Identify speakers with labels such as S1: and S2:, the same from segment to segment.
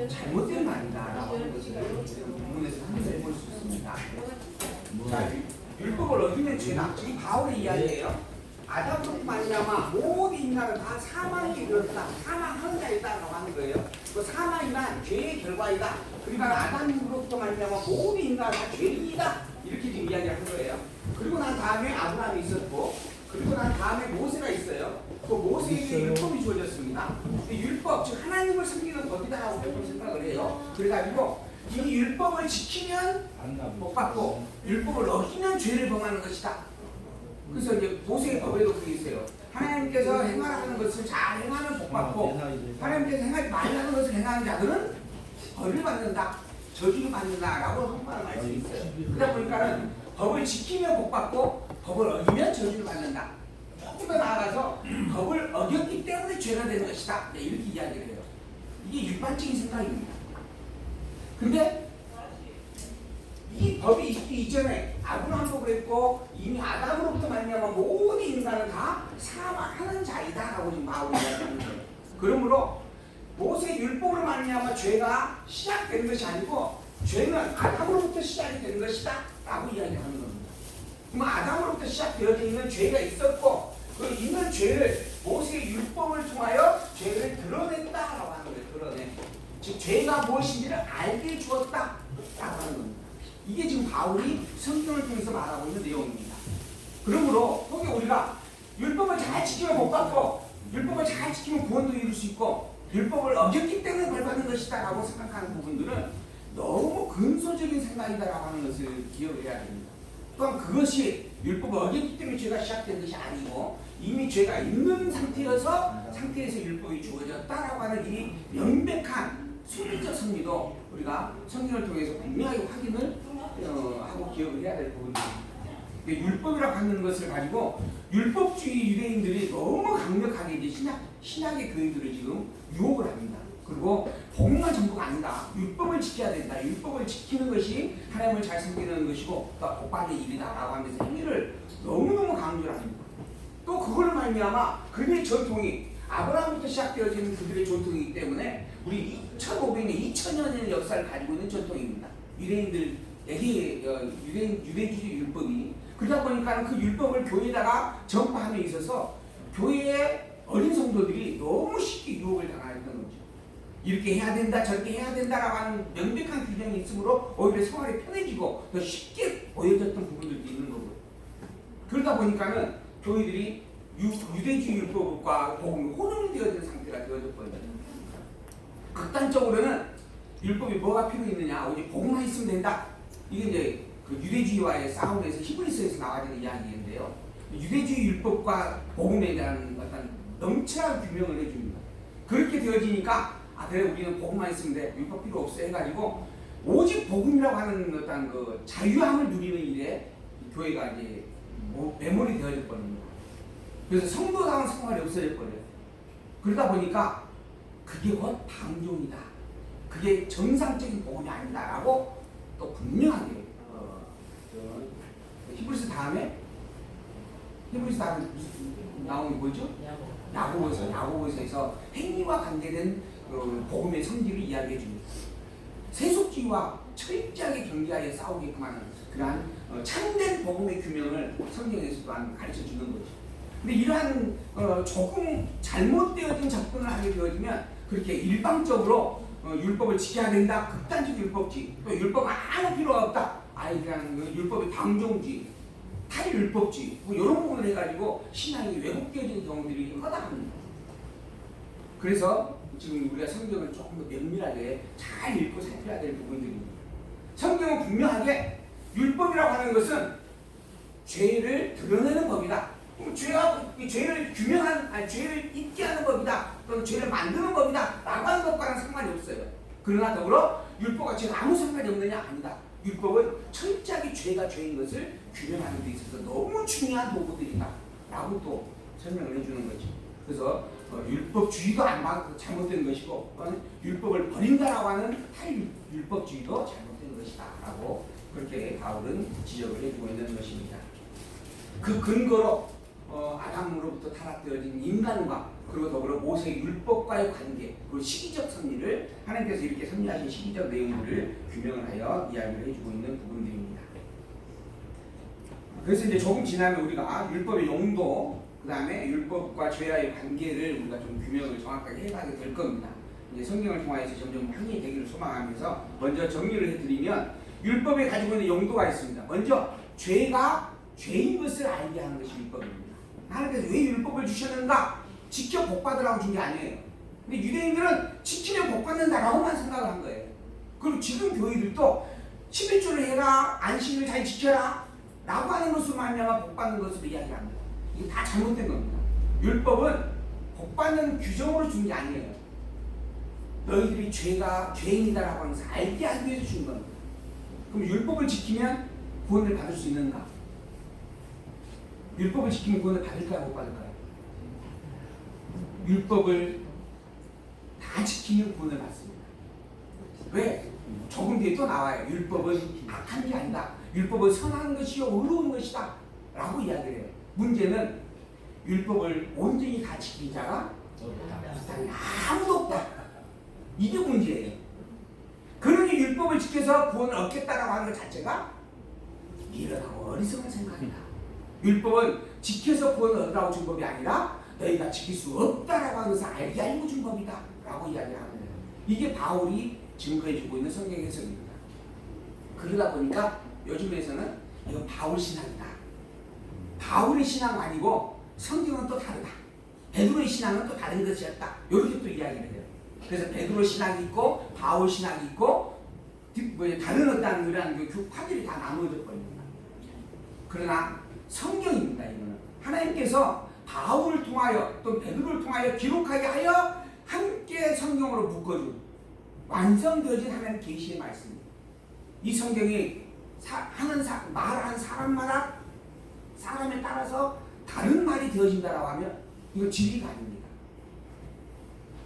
S1: 잘못된 말이다라고 하는 것을 본문에서 한번 볼 수 있습니다. 자, 율법을 어기면 죄다. 이 바울의 이야기예요. 아담으로 말미암아 모든 인간은 다 사망에 이르렀다. 사망하는 자이다라고 하는 거예요. 그 사망이란 죄의 결과이다. 그러니까 아담으로부터 말미암아 모든 인간은 다 죄인이다. 이렇게 지금 이야기를 한 거예요. 그리고 난 다음에 아브라함이 있었고, 그리고 난 다음에 모세가 있어요. 그 모세에게 율법이 주어졌습니다. 율법, 즉 하나님을 섬기는 법이다라고 보통 생각을 해요. 그래가지고 이 율법을 지키면 복 받고 율법을 어기면 죄를 범하는 것이다. 그래서 이제 모세의 법에도 그게 있어요. 하나님께서 행하라는 것을 잘 행하면 복 받고, 하나님께서 행하지 말라는 것을 행하는 자들은 벌을 받는다, 저주를 받는다라고 성경에 말씀이 있어요. 그러다 보니까는 법을 지키면 복 받고 법을 어기면 저주를 받는다. 조금 더 나아가서 법을 어겼기 때문에 죄가 되는 것이다. 이렇게 이야기를 해요. 이게 일반적인 생각입니다. 근데 이 법이 있기 이전에 아브라함도 그랬고 이미 아담으로부터 말미암아 모든 인간은 다 사망하는 자이다라고 지금 바울이 이야기하는 거예요. 그러므로 모세 율법으로 말미암아 죄가 시작되는 것이 아니고 죄는 아담으로부터 시작이 되는 것이다 라고 이야기하는 겁니다. 그럼 아담으로부터 시작되어져 있는 죄가 있었고 그 있는 죄를 모세의 율법을 통하여 죄를 드러냈다라고 하는 거예요. 드러내. 즉 죄가 무엇인지를 알게 주었다라고 하는 겁니다. 이게 지금 바울이 성경을 통해서 말하고 있는 내용입니다. 그러므로 거기 우리가 율법을 잘 지키면 복 받고 율법을 잘 지키면 구원도 이룰 수 있고 율법을 어겼기 때문에 벌 받는 것이다 라고 생각하는 부분들은 너무 근소적인 생각이다라고 하는 것을 기억을 해야 됩니다. 또한 그것이 율법을 어겼기 때문에 죄가 시작된 것이 아니고 이미 죄가 있는 상태에서 율법이 주어졌다라고 하는 이 명백한 수리적 섭리도 우리가 성경을 통해서 분명하게 확인을 하고 기억을 해야 될 부분입니다. 율법이라고 하는 것을 가지고 율법주의 유대인들이 너무 강력하게 이제 신약의 교인들을 지금 유혹을 합니다. 그리고 복음만 전부가 아니다. 율법을 지켜야 된다. 율법을 지키는 것이 하나님을 잘 섬기는 것이고 또 복받는 일이다라고 하면서 행위를 너무너무 강조를 합니다. 또 그걸 말미암아 그들의 전통이 아브라함부터 시작되어지는 그들의 전통이기 때문에 우리 2500년, 2000년의 역사를 가지고 있는 전통입니다. 유대인들에게 유대주의 율법이 그러다 보니까 그 율법을 교회에다가 전파함에 있어서 교회의 어린 성도들이 너무 쉽게 유혹을 당했던 거죠. 이렇게 해야 된다, 저렇게 해야 된다라고 하는 명백한 규정이 있으므로 오히려 생활이 편해지고 더 쉽게 보여졌던 부분들도 있는 거고요. 그러다 보니까는 교회들이 유대주의 율법과 복음이 혼용되어진 상태가 되어졌거든요. 극단적으로는 율법이 뭐가 필요 있느냐, 오직 복음만 있으면 된다. 이게 이제 그 유대주의와의 싸움에서 히브리서에서 나와지는 이야기인데요. 유대주의 율법과 복음에 대한 어떤 넘치는 규명을 해줍니다. 그렇게 되어지니까 그래 우리는 복음만 있으면 돼, 율법 필요 없어 해가지고 오직 복음이라고 하는 어떤 그 자유함을 누리는 일에 교회가 이제 매몰이 되어질 뻔합니다. 그래서 성도다운 생활이 없어질 뻔해요. 그러다 보니까 그게 곧 방종이다. 그게 정상적인 복음이 아니다라고 또 분명하게 히브리서 다음에 나온 게 뭐죠? 야고보서에서 행위와 관계된 복음의 성질을 이야기해 줍니다. 세속주의와 철저하게 경계하여 싸우게끔 하는 그러한 참된 복음의 규명을 성경에서 또한 가르쳐 주는 거죠. 근데 이러한 조금 잘못되어진 접근을 하게 되어지면 그렇게 일방적으로 율법을 지켜야 된다, 극단적 율법주의, 또 율법은 아무 필요 없다, 그냥 율법의 방종주의, 탈율법주의, 이런 부분을 해가지고 신앙이 왜곡되어지는 경우들이 허다합니다. 그래서 지금 우리가 성경을 조금 더 면밀하게 잘 읽고 살펴야 될 부분들입니다. 성경은 분명하게 율법이라고 하는 것은 죄를 드러내는 법이다. 죄를 죄를 잊게 하는 법이다. 또는 죄를 만드는 법이다. 라고 하는 것과는 상관이 없어요. 그러나 더불어 율법과 죄가 아무 상관이 없느냐? 아니다. 율법은 철저하게 죄가 죄인 것을 규명하는 데 있어서 너무 중요한 도구들이다. 라고 또 설명을 해주는 거죠. 그래서 율법주의도 잘못된 것이고 율법을 버린다라고 하는 탈율법주의도 잘못된 것이다. 라고 그렇게 바울은 지적을 해주고 있는 것입니다. 그 근거로 아담으로부터 타락되어진 인간과 그리고 더불어 모세의 율법과의 관계, 그리고 시기적 섭리를 하나님께서 이렇게 섭리하신 시기적 내용들을 규명을 하여 이야기를 해주고 있는 부분들입니다. 그래서 이제 조금 지나면 우리가 율법의 용도, 그 다음에 율법과 죄와의 관계를 우리가 좀 규명을 정확하게 해가게 될 겁니다. 이제 성경을 통하여서 점점 확인이 되기를 소망하면서 먼저 정리를 해드리면 율법에 가지고 있는 용도가 있습니다. 먼저 죄가 죄인 것을 알게 하는 것이 율법입니다. 하나님께서 왜 율법을 주셨는가? 지켜 복받으라고 준 게 아니에요. 근데 유대인들은 지키면 복받는다라고만 생각을 한 거예요. 그리고 지금 교회들도 11조를 해라, 안식일을 잘 지켜라 라고 하는 것으로 말미암아 복받는 것으로 이야기합니다. 이게 다 잘못된 겁니다. 율법은 복받는 규정으로 준 게 아니에요. 너희들이 죄가 죄인이다라고 하면서 알게 하기 위해서 준 겁니다. 그럼 율법을 지키면 구원을 받을 수 있는가? 율법을 지키면 구원을 받을까요? 못 받을까요? 율법을 다 지키면 구원을 받습니다. 왜? 조금 뒤에 또 나와요. 율법은 악한 게 아니다. 율법은 선한 것이요 의로운 것이다 라고 이야기를 해요. 문제는 율법을 온전히 다 지킨 자가 세상에 아무도 없다. 이게 문제예요. 그러니 율법을 지켜서 구원을 얻겠다라고 하는 것 자체가 미련하고 어리석은 생각이다. 율법은 지켜서 구원을 얻으라고 준 법이 아니라 너희가 지킬 수 없다라고 하면서 알게 알고 준 법이다 라고 이야기를 하는 거예요. 이게 바울이 증거해주고 있는 성경 해석입니다. 그러다 보니까 요즘에서는 이거 바울 신앙이다. 바울의 신앙 아니고 성경은 또 다르다. 베드로의 신앙은 또 다른 것이었다. 이렇게 또 이야기를 해요. 그래서 베드로 신앙이 있고 바울 신앙이 있고 다른 어떤 이런 교파들이 다 나누어져 버립니다. 그러나 성경입니다. 이거는 하나님께서 바울을 통하여 또 베드로를 통하여 기록하게 하여 함께 성경으로 묶어준 완성되어진 하나님 계시의 말씀입니다. 이 성경이 말하는 사람마다 사람에 따라서 다른 말이 되어진다라고 하면 이건 진리가 아닙니다.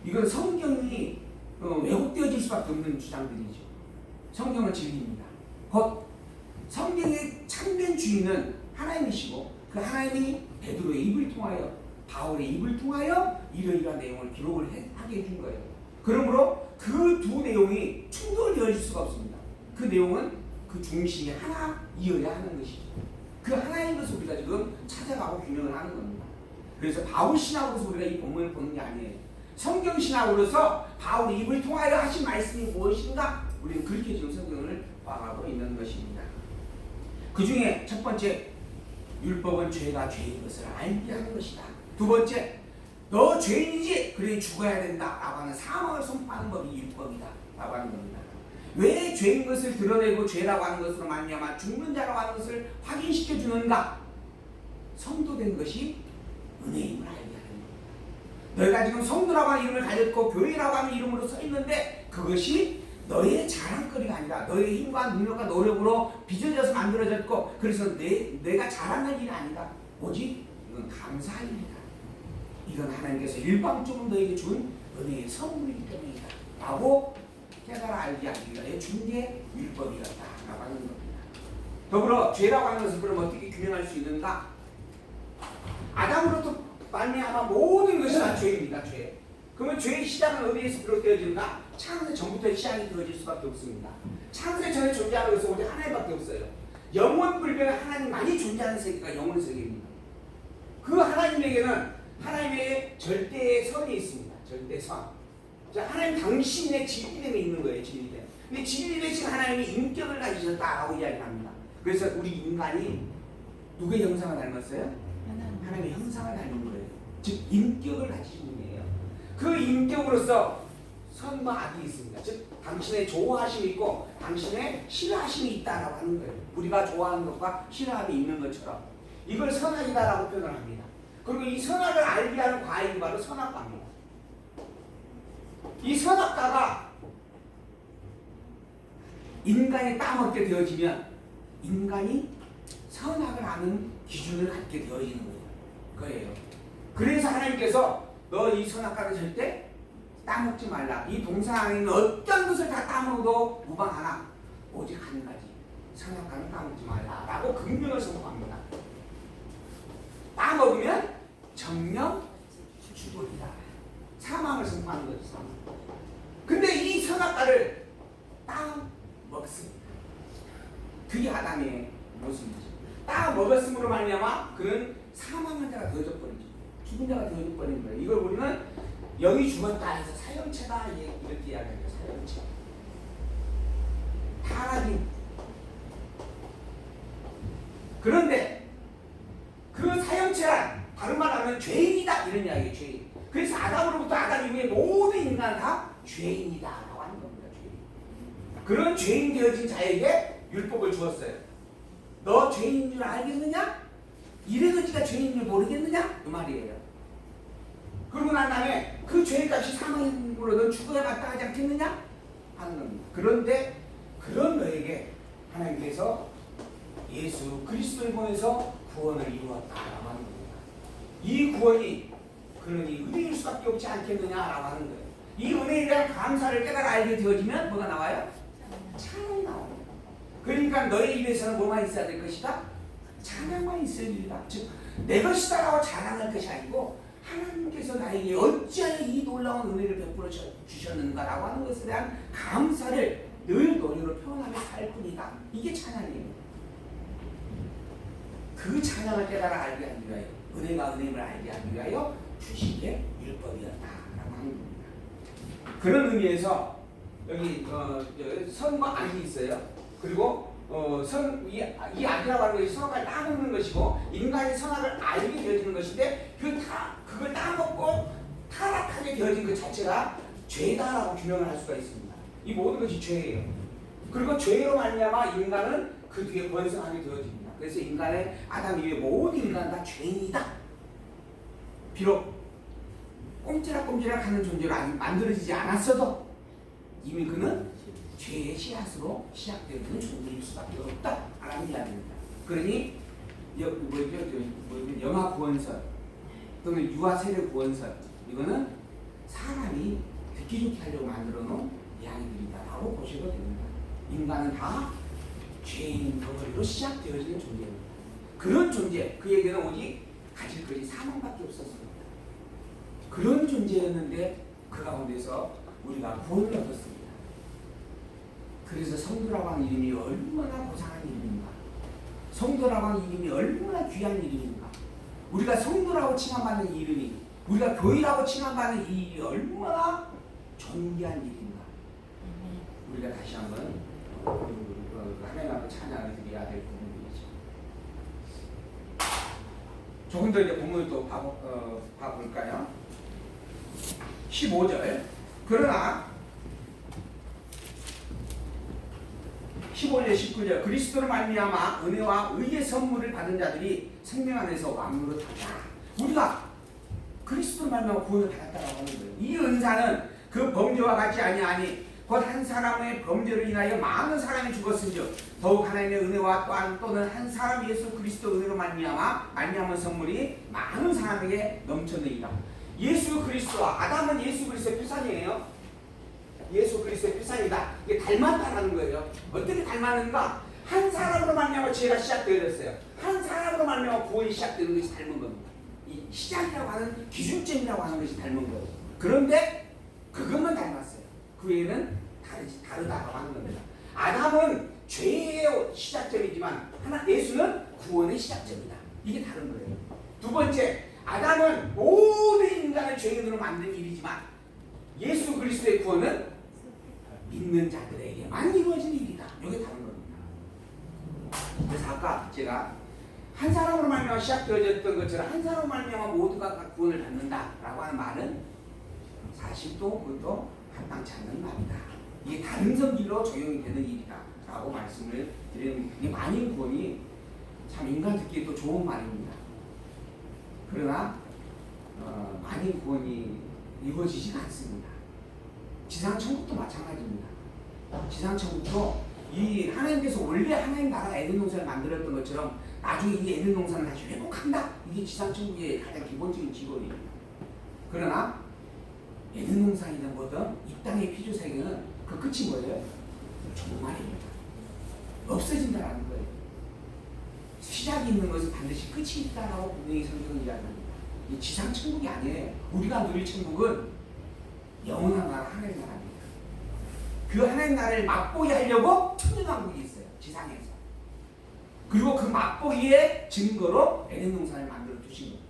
S1: 이건 성경이 왜곡되어질 수밖에 없는 주장들이죠. 성경은 진리입니다. 곧 성경의 참된 주인은 하나님이시고 그 하나님이 베드로의 입을 통하여 바울의 입을 통하여 이러이러한 내용을 기록을 하게 해준 거예요. 그러므로 그 두 내용이 충돌되어질 수가 없습니다. 그 내용은 그 중심이 하나이어야 하는 것이죠. 그 하나인 것을 우리가 지금 찾아가고 규명을 하는 겁니다. 그래서 바울 신학으로서 우리가 이 본문을 보는 게 아니에요. 성경 신학으로서 바울의 입을 통하여 하신 말씀이 무엇인가? 우리는 그렇게 지금 성경을 봐가고 있는 것입니다. 그 중에 첫 번째, 율법은 죄가 죄인 것을 알게 하는 것이다. 두 번째, 너 죄인이지? 그러니 죽어야 된다 라고 하는 사망을 선포하는 법이 율법이다 라고 하는 겁니다. 왜 죄인 것을 드러내고 죄라고 하는 것으로 말미암아 죽는 자라고 하는 것을 확인시켜 주는가? 성도된 것이 은혜임을 알게 하는 겁니다. 너희가 지금 성도라고 하는 이름을 가졌고 교회라고 하는 이름으로 써 있는데 그것이 너의 자랑거리가 아니라 너의 힘과 능력과 노력으로 빚어져서 만들어졌고 그래서 내가 자랑할 일이 아니다. 오직 이건 감사할 일이다. 이건 하나님께서 일방적으로 너에게 준 은혜의 선물이기 때문이다 라고 깨달아 알게 하기 위하여 준 게 율법이었다 라고 하는 겁니다. 더불어 죄라고 하는 것을 그럼 어떻게 규명할 수 있는가? 아담으로부터 말미암아 모든 것이 다 죄입니다. 죄. 그러면 죄의 시작은 어디에서 비롯되어지는가? 창세 전부터 시작이 되어질 수밖에 없습니다. 창세 전에 존재하는 것은 오직 하나님밖에 없어요. 영원 불변의 하나님만이 존재하는 세계가 영원 세계입니다. 그 하나님에게는 하나님의 절대의 선이 있습니다. 절대선. 하나님 당신의 진리됨이 있는 거예요. 진리됨. 근데 진리 대신 하나님이 인격을 가지셨다라고 이야기합니다. 그래서 우리 인간이 누구의 형상을 닮았어요? 하나님의 형상을 닮은 거예요. 즉 인격을 가지신 분이에요. 그 인격으로서 선과 악이 있습니다. 즉 당신의 좋아하심이 있고 당신의 싫어하심이 있다라고 하는 거예요. 우리가 좋아하는 것과 싫어함이 있는 것처럼 이걸 선악이다라고 표현을 합니다. 그리고 이 선악을 알게 하는 과일이 바로 선악과입니다. 이 선악과가 인간이 따먹게 되어지면 인간이 선악을 아는 기준을 갖게 되어지는 거예요. 그래서 하나님께서 너 이 선악과를 절대 따먹지 말라. 이 동산 안에 있는 어떤 것을 다 따먹어도 무방하나 오직 한 가지 선악과는 따먹지 말라 라고 긍명을 선포합니다. 따먹으면 정령 죽음. 죽으리라. 사망을 선포하는 거죠. 사망. 근데 이 선악과를 딱 먹습니다. 그게 아담의 모습이죠. 딱 먹었음으로 말미암아 그는 사망한 자가 되어져 버리죠. 죽은 자가 되어져 버리는 거예요. 이걸 우리는 영이 죽었다 해서 사형체다 이렇게 이야기하죠. 사형체. 타락인. 그런데 그 사형체란 다른 말 하면 죄인이다 이런 이야기예요. 죄인. 그래서 아담으로부터 아담 이후에 모든 인간은 다 죄인이다 라고 하는 겁니다. 죄인. 그런 죄인 되어진 자에게 율법을 주었어요. 너 죄인인 줄 알겠느냐? 이래도 네가 죄인인 줄 모르겠느냐? 그 말이에요. 그러고 난 다음에 그 죄값이 사망으로 넌 죽어야 마땅하지 않겠느냐? 하는 겁니다. 그런데 그런 너에게 하나님께서 예수 그리스도를 보내서 구원을 이루었다라고 하는 겁니다. 이 구원이 그러니 은혜일 수밖에 없지 않겠느냐라고 하는 거예요. 이 은혜에 대한 감사를 깨달아 알게 되어지면 뭐가 나와요? 찬양이 나옵니다. 그러니까 너의 입에서는 뭐만 있어야 될 것이다? 찬양만 있어야 됩니다. 즉 내 것이다라고 자랑할 것이 아니고 하나님께서 나에게 어찌하여 이 놀라운 은혜를 베풀어 주셨는가라고 하는 것에 대한 감사를 늘 노래로 표현하며 살 뿐이다. 이게 찬양이에요. 그 찬양을 깨달아 알게 하기 위하여 은혜가 은혜임을 알게 하기 위하여 주시기에 율법이었다라고 하는 겁니다. 그런 의미에서 여기 선과 악이 있어요. 그리고 이 악이라고 하는 것이 선악을 따먹는 것이고 인간이 선악을 알게 되어지는 것인데 그걸 따먹고 타락하게 되어진 그 자체가 죄다라고 규명을 할 수가 있습니다. 이 모든 것이 죄예요. 그리고 죄로 말미암아 인간은 그 뒤에 번성하게 되어집니다. 그래서 인간의 아담 이후에 모든 인간은 다 죄인이다. 비록 꼼지락꼼지락 하는 존재로 아직 만들어지지 않았어도 이미 그는 죄의 씨앗으로 시작되는 존재일 수밖에 없다라는 이야기입니다. 그러니 영아 구원설 또는 유아 세례 구원설 이거는 사람이 듣기 좋게 하려고 만들어 놓은 이야기들이다라고 보셔도 됩니다. 인간은 다 죄인 덩어리로 시작되어지는 존재입니다. 그런 존재 그에게는 오직 가질 것이 사망밖에 없었습니다. 그런 존재였는데 그 가운데서 우리가 구원을 얻었습니다. 그래서 성도라고 하는 이름이 얼마나 고상한 이름인가. 성도라고 하는 이름이 얼마나 귀한 이름인가. 우리가 성도라고 칭함받는 이름이 우리가 교회라고 칭함받는 이 일이 얼마나 존귀한 일인가. 우리가 다시 한번 하나님 앞에 찬양을 드려야 될 부분이죠. 조금 더 이제 본문을 또 봐볼까요? 15절. 그러나 15절 19절 그리스도로 말미암아 은혜와 의의 선물을 받은 자들이 생명 안에서 왕노릇하다. 우리가 그리스도로 말미암아 구원을 받았다라고 하는 거예요. 이 은사는 그 범죄와 같지 아니하니 곧 한 사람의 범죄를 인하여 많은 사람이 죽었은즉 더욱 하나님의 은혜와 또는 한 사람 예수 그리스도 은혜로 말미암은 선물이 많은 사람에게 넘쳤느니라. 예수 그리스도와 아담은 예수 그리스도의 표상이에요. 예수 그리스도의 표상이다. 이게 닮았다라는 거예요. 어떻게 닮았는가? 한 사람으로 말미암아 죄가 시작되어졌어요. 한 사람으로 말미암아 구원이 시작되는 것이 닮은 겁니다. 이 시작이라고 하는 기준점이라고 하는 것이 닮은 거예요. 그런데 그것만 닮았어요. 그 외에는 다르다고 하는 겁니다. 아담은 죄의 시작점이지만 예수는 구원의 시작점이다. 이게 다른 거예요. 두 번째, 아담은 모든 인간을 죄인으로 만든 일이지만 예수 그리스도의 구원은 믿는 자들에게만 이루어진 일이다. 이게 다른 겁니다. 그래서 아까 제가 한 사람으로 말미암아 시작되어졌던 것처럼 한 사람으로 말미암아 모두가 구원을 받는다라고 하는 말은 사실 또 그것도 합당치 않는 말이다. 이게 다른 성질로 적용이 되는 일이다라고 말씀을 드리는 이 만인 구원이 참 인간 듣기에 또 좋은 말입니다. 그러나 만인 구원이 이루어지지가 않습니다. 지상천국도 마찬가지입니다. 지상천국도 이 하나님께서 원래 하나님 나라 에덴 동산을 만들었던 것처럼 나중에 이 에덴 동산을 다시 회복한다. 이게 지상천국의 가장 기본적인 직원입니다. 그러나 에덴 동산이든 뭐든 이 땅의 피조세계는 그 끝이 뭐예요? 종말입니다. 없어진다라는 거예요. 시작이 있는 것은 반드시 끝이 있다라고 분명히 성경은 이야기합니다. 이 지상 천국이 아니에요. 우리가 누릴 천국은 영원한 나라 하나님 나라입니다. 그 하나님 나라를 맛보게 하려고 천년왕국이 있어요. 지상에서. 그리고 그 맛보기의 증거로 에덴 동산을 만들어 두신 겁니다.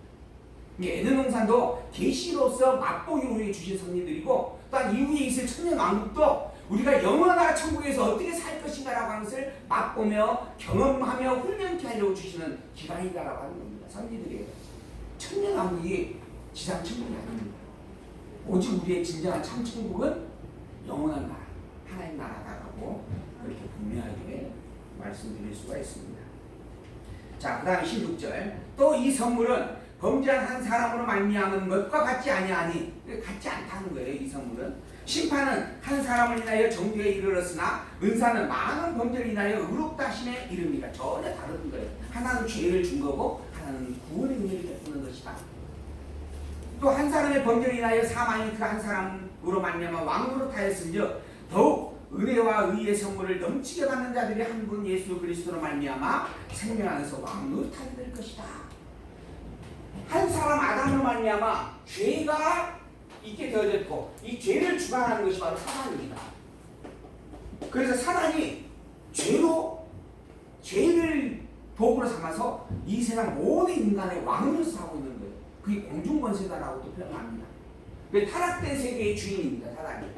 S1: 에덴 동산도 계시로서 맛보기 우리에게 주신 성리들이고, 또한 이후에 있을 천년왕국도 우리가 영원한 천국에서 어떻게 살 것인가라고 하는 것을 맛보며 경험하며 훈련케 하려고 주시는 기간이다라고 하는 겁니다. 선지들이에요. 천년왕국이 지상 천국이 아닙니다. 오직 우리의 진정한 참 천국은 영원한 나라, 하나님 나라다라고 그렇게 분명하게 말씀드릴 수가 있습니다. 자, 그 다음 16절. 또 이 선물은 범죄한 한 사람으로 말미암은 것과 같지 아니하니, 같지 않다는 거예요. 이 선물은 심판은 한 사람을 인하여 정죄에 이르렀으나 은사는 많은 범죄를 인하여 의롭다 하심에 이릅니다. 전혀 다른 거예요. 하나는 죄를 준 거고 하나는 구원의 은혜를 베푸는 것이다. 또 한 사람의 범죄를 인하여 사망이 그 한 사람으로 말미암아 왕노릇하였은즉 더욱 은혜와 의의 선물을 넘치게 받는 자들이 한 분 예수 그리스도로 말미암아 생명 안에서 왕노릇하게 될 것이다. 한 사람 아담으로 말미암아 죄가 있게 되어졌고, 이 죄를 주관하는 것이 바로 사단입니다. 그래서 사단이 죄를 도구로 삼아서 이 세상 모든 인간의 왕노릇을 하고 있는 거예요. 그게 공중권세다라고도 표현합니다. 타락된 세계의 주인입니다. 사단이.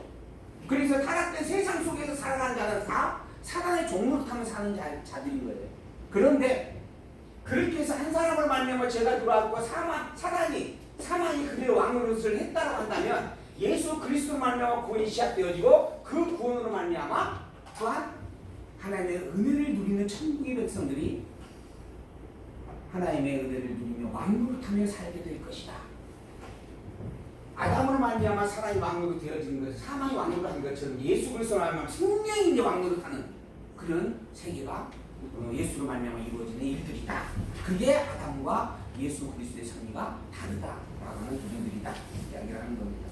S1: 그래서 타락된 세상 속에서 살아가는 자는 다 사단의 종노릇하며 사는 자들인 거예요. 그런데 그렇게 해서 한 사람을 말미암아 죄가 들어왔고 사망이 그대로 왕노릇을 했다고 한다면 예수 그리스도 말미암아 구원이 시작되어지고 그 구원으로 말미암아 또한 하나님의 은혜를 누리는 천국의 백성들이 하나님의 은혜를 누리며 왕노릇하며 살게 될 것이다. 아담으로 말미암아 사람이 왕노릇 되어지는 것, 사망이 왕노릇한 것처럼 예수 그리스도로 말미암아 생명이 이제 왕노릇하는 그런 세계가 예수로 말미암아 이루어지는 일들이다. 그게 아담과 예수 그리스도의 섭리가 다르다라고 하는 부분들이다 이야기를 하는 겁니다.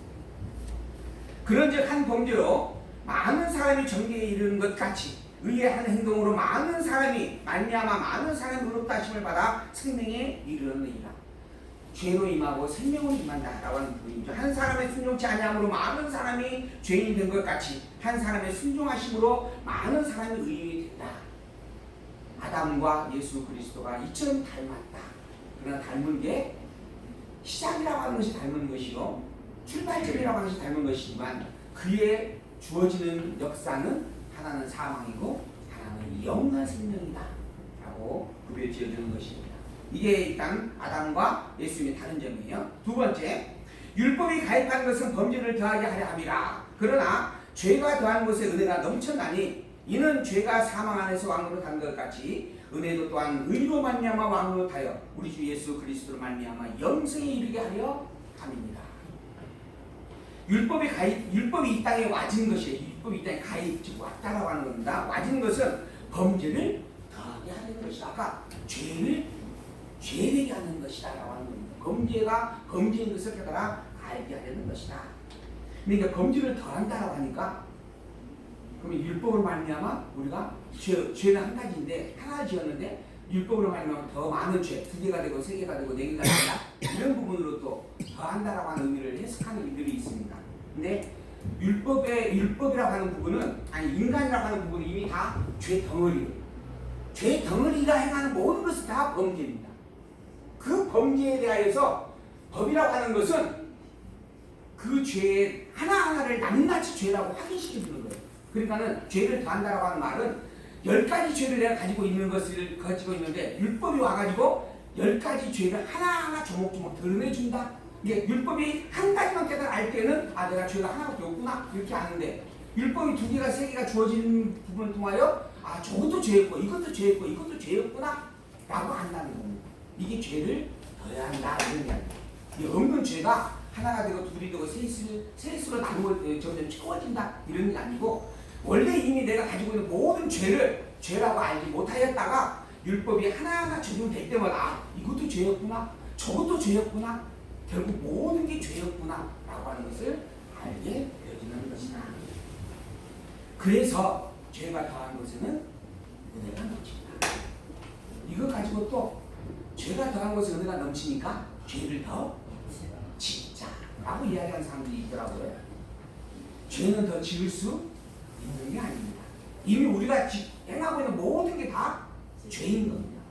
S1: 그런즉 한 범죄로 많은 사람이 정죄에 이르는 것 같이 의의 한 행동으로 많은 사람이 말미암아 많은 사람이 의롭다 하심을 받아 생명에 이르느니라. 죄로 임하고 생명으로 임한다라고 하는 부분이죠. 한 사람의 순종치 아니함으로 많은 사람이 죄인이 된 것 같이 한 사람의 순종하심으로 많은 사람이 의인이 된다. 아담과 예수 그리스도가 이처럼 닮았다. 그러나 닮은 게 시작이라고 하는 것이 닮은 것이요, 출발점이라고 하는 것이 닮은 것이지만 그에 주어지는 역사는 하나는 사망이고 하나는 영원한 생명이다 라고 구별 지어주는 것입니다. 이게 일단 아담과 예수님의 다른 점이에요. 두 번째, 율법이 가입한 것은 범죄를 더하게 하려 함이라. 그러나 죄가 더한 것에 은혜가 넘쳐나니 이는 죄가 사망 안에서 왕노릇한 것 같이 은혜도 또한 의로 말미암아 왕노릇하여 우리 주 예수 그리스도로 말미암아 영생에 이르게 하려 함입니다. 율법이 이 땅에 와진 것이에요. 율법이 이 땅에 가입, 즉 왔다라고 하는 겁니다. 와진 것은 범죄를 더하게 하는 것이다. 아까 죄를 죄되게 하는 것이다 라고 하는 겁니다. 범죄가 범죄인 것을 깨달아 알게 하려는 것이다. 그러니까 범죄를 더한다라고 하니까 그러면 율법으로 말미암아 우리가 죄는 한 가지인데 하나 지었는데 율법으로 말미암아 더 많은 죄, 2개가 되고 3개가 되고 4개가 된다. 이런 부분으로 또 더한다라고 하는 의미를 해석하는 이들이 있습니다. 근데 율법이라고 하는 부분은, 아니 인간이라고 하는 부분은 이미 다 죄 덩어리가 행하는 모든 것은 다 범죄입니다. 그 범죄에 대하여서 법이라고 하는 것은 그 죄 하나하나를 낱낱이 죄라고 확인시켜주는 거예요. 그러니까는 죄를 더한다라고 하는 말은 10가지 죄를 내가 가지고 있는 것을 가지고 있는데 율법이 와가지고 10가지 죄를 하나하나 조목조목 드러내준다. 이게 율법이 한 가지만 깨달아 알 때는 아 내가 죄가 하나밖에 없구나 이렇게 아는데, 율법이 2개가 3개가 주어지는 부분을 통하여 아 저것도 죄였고 이것도 죄였고 이것도 죄였구나 라고 한다는 겁니다. 이게 죄를 더해야 한다 이런 이야기입니다. 이 없는 죄가 하나가 되고 둘이 되고 셋으로 나누어 점점 채워진다 이런 게 아니고, 원래 이미 내가 가지고 있는 모든 죄를 죄라고 알지 못하였다가 율법이 하나하나 적용될 때마다 아 이것도 죄였구나 저것도 죄였구나 결국 모든 게 죄였구나 라고 하는 것을 알게 되어지는 것이다. 그래서 죄가 더한 것에는 은혜가 넘칩니다. 이거 가지고 또 죄가 더한 것에 은혜가 넘치니까 죄를 더 라고 이야기하는 사람들이 있더라고요. 죄는 더 지을 수 있는 게 아닙니다. 이미 우리가 행하고 있는 모든 게 다 죄인 겁니다.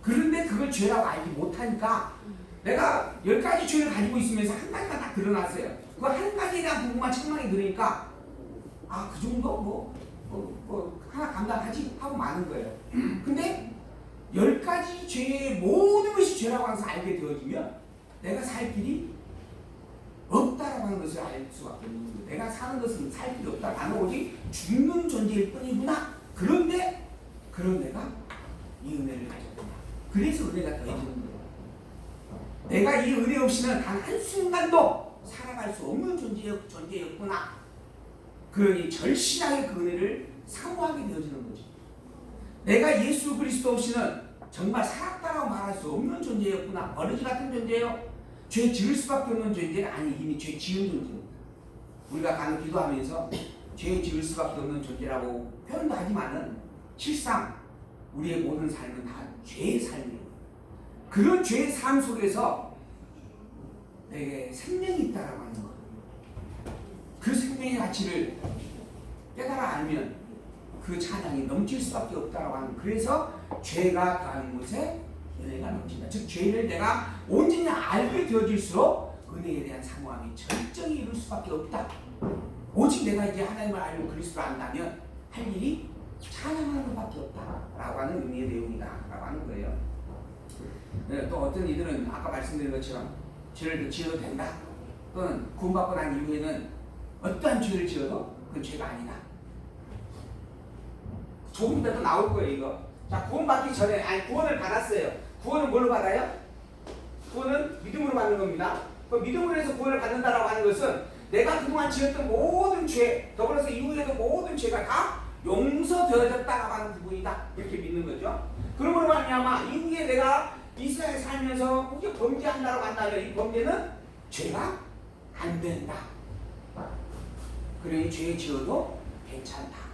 S1: 그런데 그걸 죄라고 알지 못하니까 내가 10가지 죄를 가지고 있으면서 한 가지가 딱 드러났어요. 그 한 가지에 대한 부분만 책망이 들으니까 아, 그 정도 하나 감당하지 하고 마는 거예요. 근데 10가지 죄의 모든 것이 죄라고 항상 알게 되어지면 내가 살 길이 없다라고 하는 것을 알 수밖에 없는 거예요. 내가 사는 것은 살 길이 없다. 나는 오직 죽는 존재일 뿐이구나. 그런데 그런 내가 이 은혜를 가졌구나. 그래서 은혜가 더해지는 거예요. 내가 이 은혜 없이는 단 한순간도 살아갈 수 없는 존재였구나. 그러니 절실하게 그 은혜를 사모하게 되어지는 거죠. 내가 예수 그리스도 없이는 정말 살았다라고 말할 수 없는 존재였구나. 버러지 같은 존재요. 죄 지을 수밖에 없는 존재가 아니, 이미 죄 지은 존재입니다. 우리가 간혹 기도하면서 죄 지을 수밖에 없는 존재라고 표현도 하지만은 실상 우리의 모든 삶은 다 죄의 삶이에요. 그런 죄의 삶 속에서 내게 생명이 있다라고 하는 거예요. 그 생명의 가치를 깨달아 알면 그 찬양이 넘칠 수밖에 없다라고 하는, 그래서 죄가 가는 곳에 은혜가 넘친다. 즉 죄를 내가 온전히 알게 되어질수록 은혜에 대한 사모함이 절정히 이룰 수밖에 없다. 오직 내가 이제 하나님을 알고 그리스도를 안다면 할 일이 찬양하는 것밖에 없다라고 하는 의미의 내용이다라고 하는 거예요. 네, 또 어떤 이들은 아까 말씀드린 것처럼 죄를 지어도 된다. 또는 구원받고 난 이후에는 어떠한 죄를 지어도 그건 죄가 아니다. 조금 이따 또 나올 거예요, 이거. 자, 구원받기 전에, 아니, 구원을 받았어요. 구원은 뭘로 받아요? 구원은 믿음으로 받는 겁니다. 그 믿음으로 해서 구원을 받는다라고 하는 것은 내가 그동안 지었던 모든 죄, 더불어서 이후에도 모든 죄가 다 용서되어졌다라고 하는 부분이다. 이렇게 믿는 거죠. 그러므로 말미암아 이후에 내가 이스라엘에 살면서 혹시 범죄한다라고 한다면 이 범죄는 죄가 안 된다. 그러니 죄 지어도 괜찮다.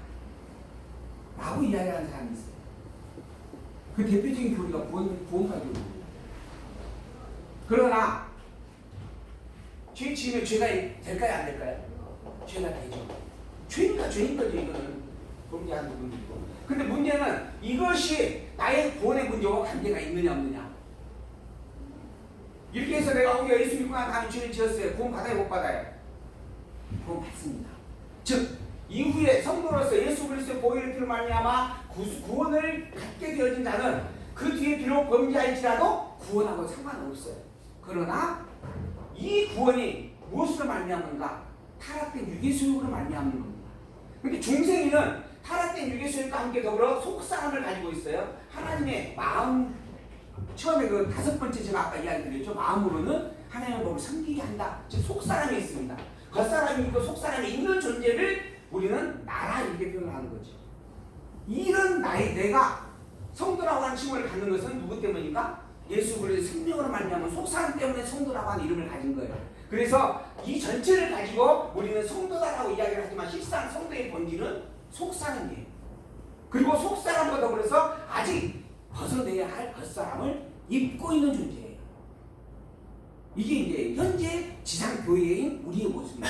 S1: 라고 이야기하는 사람이 있어요. 그 대표적인 교리가 구원파 교리입니다. 그러나 죄 지으면 죄가 될까요? 안 될까요? 죄가 되죠. 죄니까 죄인 거죠. 이거는 범죄하는 부분이고. 근데 문제는 이것이 나의 구원의 문제와 관계가 있느냐 없느냐. 이렇게 해서 내가 예수 믿고 난 다음에 죄를 지었어요. 구원 받아요? 못 받아요? 구원 받습니다. 즉 이후에 성도로서 예수 그리스도의 보혈의 피로 말미암아 구원을 갖게 되어진 자는 그 뒤에 비록 범죄할지라도 구원하고 상관없어요. 그러나 이 구원이 무엇으로 말미암은가? 타락된 유괴소욕으로 말미암는 겁니다. 근데 중생이는 타락된 유괴소욕과 함께 더불어 속사람을 가지고 있어요. 하나님의 마음, 처음에 그 5번째 제가 아까 이야기 드렸죠. 마음으로는 하나님의 법을 섬기게 한다. 즉 속사람이 있습니다. 겉사람이 있고 속사람이 있는 존재를 우리는 나라 이렇게 표현하는 거죠. 이런 내가 성도라고 하는 칭호를 갖는 것은 누구 때문인가? 예수 그리스도의 생명으로 말미암은 속사람 때문에 성도라고 하는 이름을 가진 거예요. 그래서 이 전체를 가지고 우리는 성도다라고 이야기를 하지만 실상 성도의 본질은 속사람이에요. 그리고 속사람과 더불어서 아직 벗어내야 할 겉사람을 입고 있는 존재예요. 이게 이제 현재 지상교회인 우리의 모습입니다.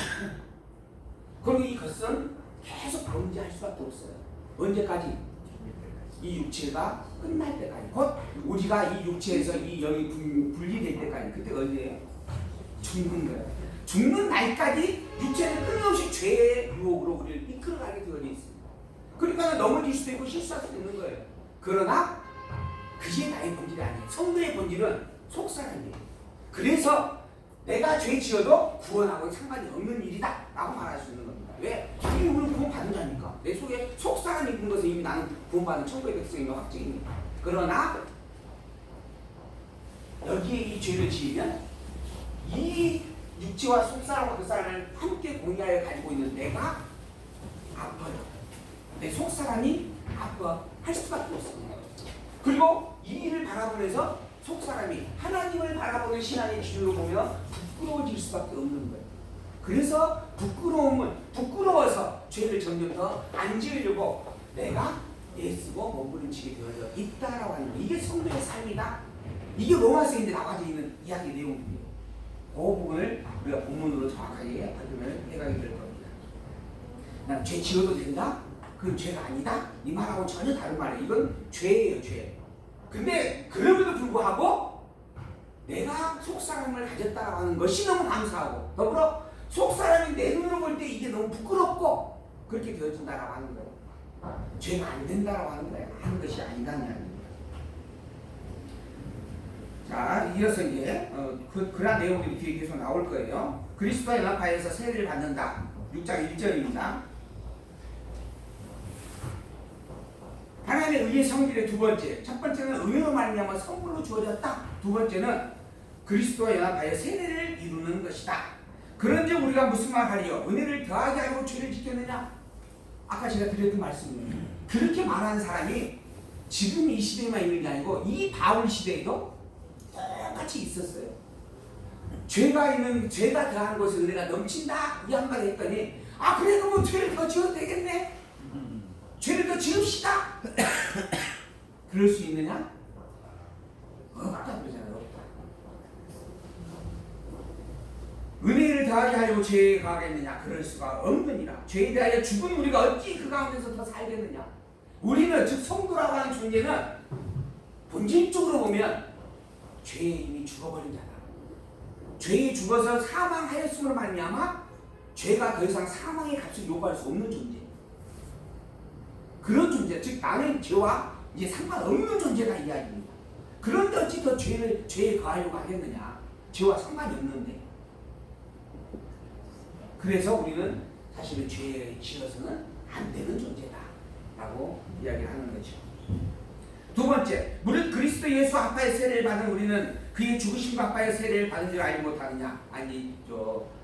S1: 그럼 이 겉은 계속 범죄할 수밖에 없어요. 언제까지? 이 육체가 끝날 때까지. 곧 우리가 이 육체에서 이 영이 분리될 때까지. 그때 언제예요? 죽는 거예요. 죽는 날까지 육체는 끊임없이 죄의 유혹으로 우리를 이끌어가게 되어 있습니다. 그러니까 넘어질 수도 있고 실수할 수도 있는 거예요. 그러나 그게 나의 본질이 아니에요. 성도의 본질은 속사람이에요. 그래서 내가 죄 지어도 구원하고 상관이 없는 일이다 라고 말할 수 있는 겁니다. 왜? 이미 우리는 구원 받은 자니까. 내 속에 속사람이 있는 것은 이미 나는 구원받은 천국의 백성인 거 확증입니다. 그러나 여기에 이 죄를 지으면 이 육체와 속사람과 그 사람을 함께 공유하여 가지고 있는 내가 아파요. 내 속사람이 아파할 수밖에 없습니다. 그리고 이 일을 바라보면서 속사람이 하나님을 바라보는 신앙의 기준으로 보면 부끄러워질 수밖에 없는 거예요. 그래서 부끄러워서 죄를 점점 더 안 지으려고 내가 애쓰고 몸부림치게 되어져 있다라고 하는 거예요. 이게 성도의 삶이다. 이게 로마서에 이제 나와져 있는 이야기 내용이에요. 그 부분을 우리가 본문으로 정확하게 확인을 해가게 될 겁니다. 난 죄 지어도 된다? 그건 죄가 아니다? 이 말하고 전혀 다른 말이에요. 이건 죄예요, 죄. 근데 그럼에도 불구하고 내가 속사람을 가졌다고 하는 것이 너무 감사하고 더불어 속사람이 내 눈으로 볼 때 이게 너무 부끄럽고 그렇게 되어진다라고 하는 거예요. 죄가 안 된다라고 하는 거예요. 하는 것이 아니다는 이야기입니다. 자, 이어서 이제 그런 내용들이 뒤에 계속 나올 거예요. 그리스도와 연합하여서 세례를 받는다. 6장 1절입니다. 하나님의 의의 성질의 두 번째, 첫 번째는 의로 말미암아 선물로 주어졌다. 두 번째는 그리스도와 연합하여 세례를 이루는 것이다. 그런즉 우리가 무슨 말 하리요? 은혜를 더하게 하려고 죄를 지켰느냐? 아까 제가 드렸던 말씀이에요. 그렇게 말하는 사람이 지금 이 시대에만 있는 게 아니고 이 바울 시대에도 똑같이 있었어요. 죄가 더하는 것에 은혜가 넘친다 이 한마디 했더니 그래도 뭐 죄를 더 지어도 되겠네. 죄를 더 지읍시다. 그럴 수 있느냐? 없다 그러잖아요. 없다. 은혜를 더하게 하려고 죄에 가하겠느냐? 그럴 수가 없느니라. 죄에 대하여 죽은 우리가 어찌 그 가운데서 더 살겠느냐? 우리는 즉 성도라고 하는 존재는 본질적으로 보면 죄에 이미 죽어버린 자다. 죄에 죽어서 사망하였음으로 말미암아 죄가 더 이상 사망의 값을 요구할 수 없는 존재. 그런 존재, 즉 나는 죄와 이제 상관없는 존재가 이야기입니다. 그런데 어찌 더 죄에 가하려고 하겠느냐? 죄와 상관이 없는데. 그래서 우리는 사실은 죄에 지어서는 안 되는 존재다라고 이야기를 하는 거죠. 두 번째, 무릇 그리스도 예수 합하여 세례를 받은 우리는 그의 죽으심과 합하여 세례를 받은 줄 알지 못하느냐? 아니,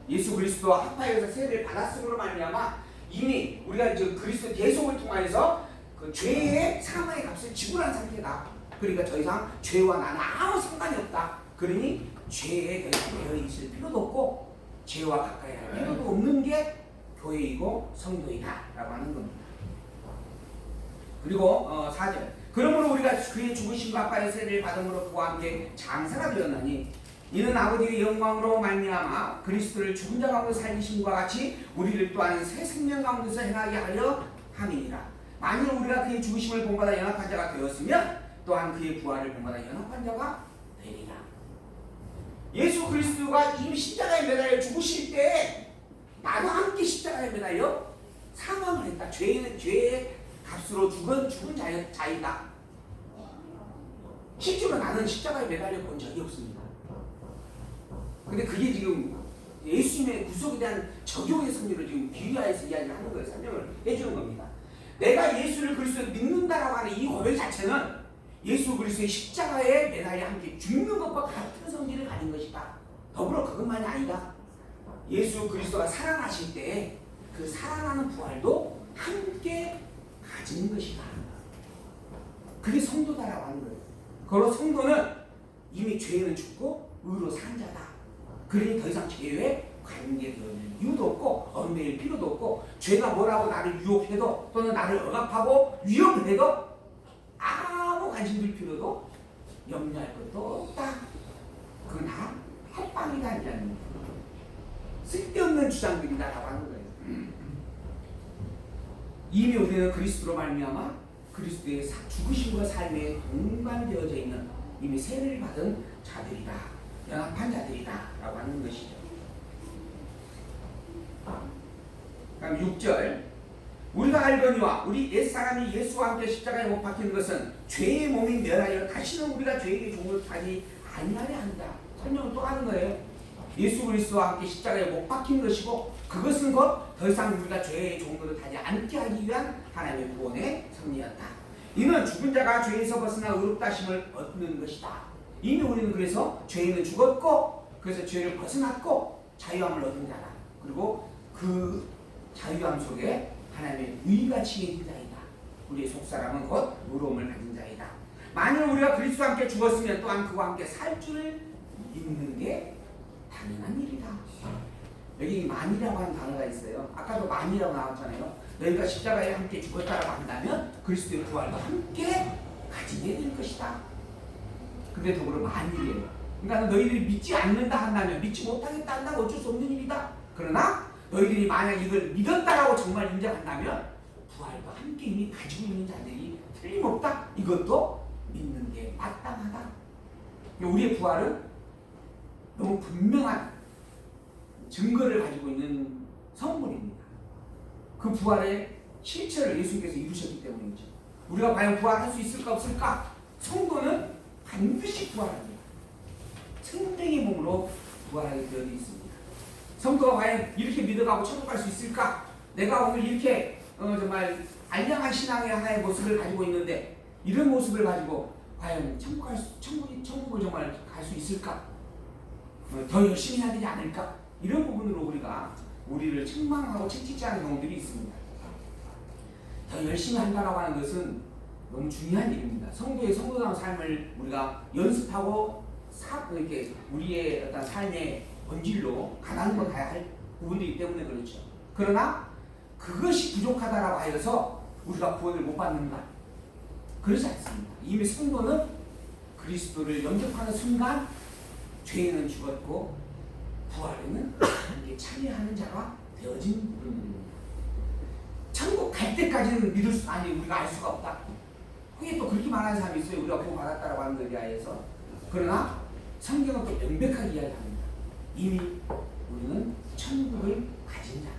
S1: 예수 그리스도와 합하여서 세례를 받았음으로 말미암아 이미 우리가 그리스도 대속을 통하여서 그 죄의 사망의 값을 지불한 상태다. 그러니까 더 이상 죄와 나는 아무 상관이 없다. 그러니 죄에 더 이상 되어 있을 필요도 없고 죄와 가까이 할 필요도 없는 게 교회이고 성도이다라고 하는 겁니다. 그리고 4절, 그러므로 우리가 그의 죽으심과 합하여 세례를 받음으로 그와 함께 장사가 되었나니 이는 아버지의 영광으로 말미암아 그리스도를 죽은 자 가운데 살리심과 같이 우리를 또한 새 생명 가운데서 행하게 하려 함이니라. 만일 우리가 그의 죽으심을 본받아 연합한 자가 되었으면 또한 그의 부활을 본받아 연합한 자가 되리라. 예수 그리스도가 이미 십자가에 매달려 죽으실 때 나도 함께 십자가에 매달려 사망을 했다. 죄의 값으로 죽은 자이다. 실제로 나는 십자가에 매달려 본 적이 없습니다. 근데 그게 지금 예수님의 구속에 대한 적용의 성질을 지금 비유하여서 이야기를 하는 거예요. 설명을 해주는 겁니다. 내가 예수를 그리스도를 믿는다라고 하는 이 고백 자체는 예수 그리스도의 십자가에 매달려 함께 죽는 것과 같은 성질을 가진 것이다. 더불어 그것만이 아니다. 예수 그리스도가 살아나실 때 그 살아나는 부활도 함께 가진 것이다. 그게 성도다라고 하는 거예요. 그걸로 성도는 이미 죄는 죽고 의로 산 자다. 그러니 더 이상 죄에 관계될 이유도 없고 얽매일 필요도 없고 죄가 뭐라고 나를 유혹해도 또는 나를 억압하고 위협해도 아무 관심 둘 필요도 염려할 것도 없다. 그건 다 헛방이다 이라는 쓸데없는 주장들이다라고 하는 거예요. 이미 우리는 그리스도로 말미암아 그리스도의 죽으심과 삶에 동반되어져 있는 이미 세례를 받은 자들이다. 연합한 자들이다 라고 하는 것이죠. 그럼 6절, 우리가 알거니와 우리 옛사람이 예수와 함께 십자가에 못 박힌 것은 죄의 몸이 멸하여 다시는 우리가 죄에게 종을 타지 아니하려 한다. 설명을 또 하는 거예요. 예수 그리스도와 함께 십자가에 못 박힌 것이고 그것은 곧 더 이상 우리가 죄의 종으로 타지 않게 하기 위한 하나님의 구원의 섭리였다. 이는 죽은 자가 죄에서 벗어나 의롭다 하심을 얻는 것이다. 이미 우리는 그래서 죄인은 죽었고 그래서 죄를 벗어났고 자유함을 얻은 자다. 그리고 그 자유함 속에 하나님의 의가 지혜진 자이다. 우리의 속사람은 곧 의로움을 가진 자이다. 만일 우리가 그리스도와 함께 죽었으면 또한 그와 함께 살 줄을 믿는 게 당연한 일이다. 여기 만이라고 하는 단어가 있어요. 아까도 만이라고 나왔잖아요. 너희가 십자가에 함께 죽었다라고 한다면 그리스도의 부활도 함께 가지게 될 것이다. 근데 더불어 만일이에요. 그러니까 너희들이 믿지 않는다 한다면, 믿지 못하겠다 한다면 어쩔 수 없는 일이다. 그러나 너희들이 만약 이걸 믿었다라고 정말 인정한다면 부활과 함께 이미 가지고 있는 자들이 틀림없다. 이것도 믿는 게 마땅하다. 우리의 부활은 너무 분명한 증거를 가지고 있는 성물입니다. 그 부활의 실체를 예수님께서 이루셨기 때문이죠. 우리가 과연 부활할 수 있을까 없을까? 성도는 반드시 부활합니다. 생명의 몸으로 부활하게 되어 있습니다. 성도가 과연 이렇게 믿어가고 천국 갈 수 있을까? 내가 오늘 이렇게 정말 안녕한 신앙의 하나의 모습을 가지고 있는데 이런 모습을 가지고 과연 천국을 정말 갈 수 있을까? 더 열심히 해야 되지 않을까? 이런 부분으로 우리를 책망하고 채찍질 하는 경우들이 있습니다. 더 열심히 한다라고 하는 것은 너무 중요한 일입니다. 성도의 성도다운 삶을 우리가 연습하고 이렇게 우리의 어떤 삶의 본질로 가다듬어 가야 할 부분이기 때문에 그렇죠. 그러나 그것이 부족하다라고 하여서 우리가 구원을 못 받는다. 그렇지 않습니다. 이미 성도는 그리스도를 영접하는 순간 죄는 죽었고 부활에는 함께 참여하는 자가 되어진 부분입니다. 천국 갈 때까지는 우리가 알 수가 없다. 그게 또 그렇게 말하는 사람이 있어요. 우리가 구원 받았다라고 하는 것에 대해서. 그러나 성경은 또 명백하게 이야기합니다. 이미 우리는 천국을 가진 자다.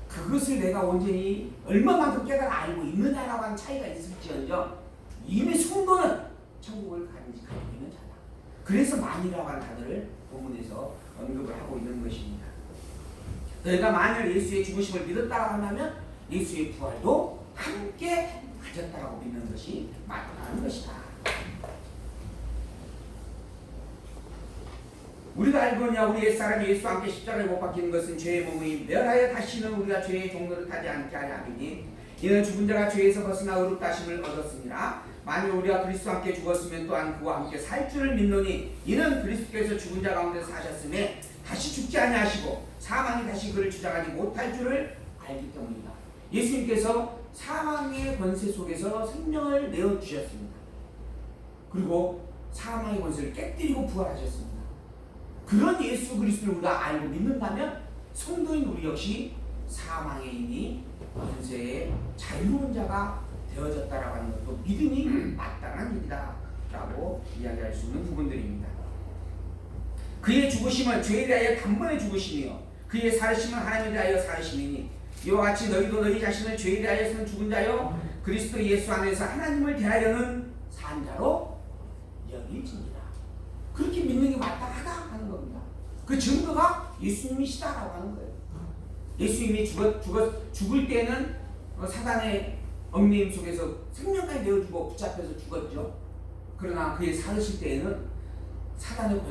S1: 그것을 내가 온전히 얼마만큼 깨달아 알고 있느냐라고 하는 차이가 있을지언정 이미 성도는 천국을 가지고 있는 자다. 그래서 만이라고 하는 단어를 본문에서 언급을 하고 있는 것입니다. 너희가 만일 예수의 죽으심을 믿었다고 한다면 예수의 부활도 함께 가졌다고 믿는 것이 마땅한 것이다. 우리가 알거냐 우리 옛사람이 예수와 함께 십자가에 못 박히는 것은 죄의 몸이 멸하여 다시는 우리가 죄의 종로를 타지 않게 하려 함이니 이는 죽은 자가 죄에서 벗어나 의롭다 하심을 얻었습니다. 만일 우리가 그리스도와 함께 죽었으면 또한 그와 함께 살 줄을 믿노니 이는 그리스도께서 죽은 자 가운데 사셨음에 다시 죽지 아니하시고 사망이 다시 그를 주장하지 못할 줄을 알기 때문이다. 예수님께서 사망의 권세 속에서 생명을 내어주셨습니다. 그리고 사망의 권세를 깨뜨리고 부활하셨습니다. 그런 예수 그리스도를 우리가 알고 믿는다면 성도인 우리 역시 사망의 이미 권세의 자유로운 자가 되어졌다라고 하는 것도 믿음이 마땅한 일이다 라고 이야기할 수 있는 부분들입니다. 그의 죽으심은 죄에 대하여 단번에 죽으심이요 그의 살으심은 하나님에 대하여 살으심이니 이와 같이 너희도 너희 자신을 죄에 대하여서는 죽은 자요 그리스도 예수 안에서 하나님을 대하여는 산 자로 여길지니라. 그렇게 믿는 게 마땅하다 하는 겁니다. 그 증거가 예수님이시다라고 하는 거예요. 예수님이 죽을 때는 사단의 얽매임 속에서 생명까지 내어주고 붙잡혀서 죽었죠. 그러나 그의 살으실 때에는 사단의